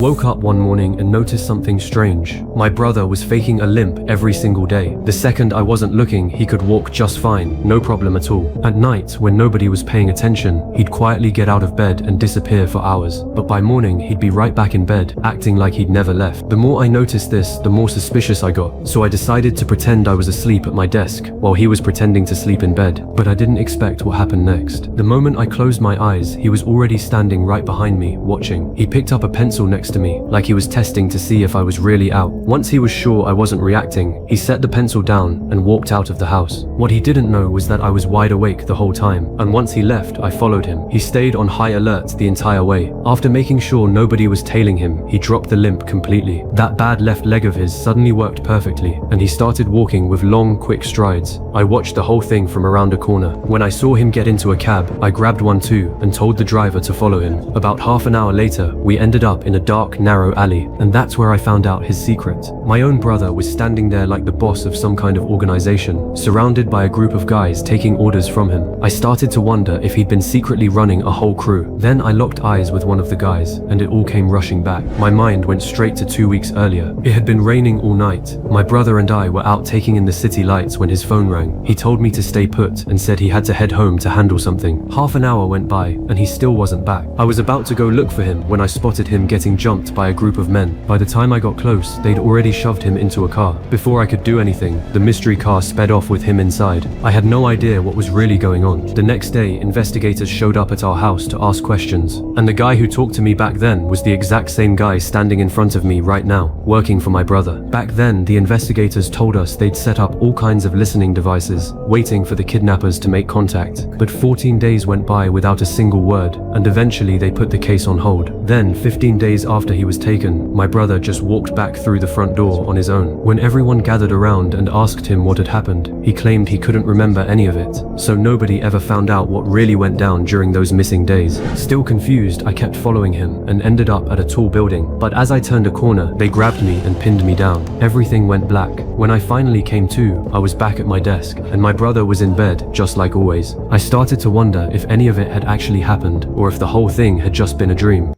Woke up one morning and noticed something strange. My brother was faking a limp every single day. The second I wasn't looking, he could walk just fine, no problem at all. At night, when nobody was paying attention, he'd quietly get out of bed and disappear for hours. But by morning, he'd be right back in bed, acting like he'd never left. The more I noticed this, the more suspicious I got. So I decided to pretend I was asleep at my desk, while he was pretending to sleep in bed. But I didn't expect what happened next. The moment I closed my eyes, he was already standing right behind me, watching. He picked up a pencil next to me, like he was testing to see if I was really out. Once he was sure I wasn't reacting, he set the pencil down and walked out of the house. What he didn't know was that I was wide awake the whole time, and once he left, I followed him. He stayed on high alert the entire way. After making sure nobody was tailing him, he dropped the limp completely. That bad left leg of his suddenly worked perfectly, and he started walking with long, quick strides. I watched the whole thing from around a corner. When I saw him get into a cab, I grabbed one too and told the driver to follow him. About half an hour later, we ended up in a dark, narrow alley, and that's where I found out his secret. My own brother was standing there like the boss of some kind of organization, surrounded by a group of guys taking orders from him. I started to wonder if he'd been secretly running a whole crew. Then I locked eyes with one of the guys, and it all came rushing back. My mind went straight to 2 weeks earlier. It had been raining all night. My brother and I were out taking in the city lights when his phone rang. He told me to stay put and said he had to head home to handle something. Half an hour went by, and he still wasn't back. I was about to go look for him when I spotted him getting jumped by a group of men. By the time I got close, they'd already shoved him into a car. Before I could do anything, the mystery car sped off with him inside. I had no idea what was really going on. The next day, investigators showed up at our house to ask questions, and the guy who talked to me back then was the exact same guy standing in front of me right now, working for my brother. Back then, the investigators told us they'd set up all kinds of listening devices, waiting for the kidnappers to make contact. But 14 days went by without a single word, and eventually they put the case on hold. Then, 15 days after he was taken, my brother just walked back through the front door on his own. When everyone gathered around and asked him what had happened, he claimed he couldn't remember any of it, so nobody ever found out what really went down during those missing days. Still confused, I kept following him and ended up at a tall building, but as I turned a corner, they grabbed me and pinned me down. Everything went black. When I finally came to, I was back at my desk, and my brother was in bed, just like always. I started to wonder if any of it had actually happened, or if the whole thing had just been a dream.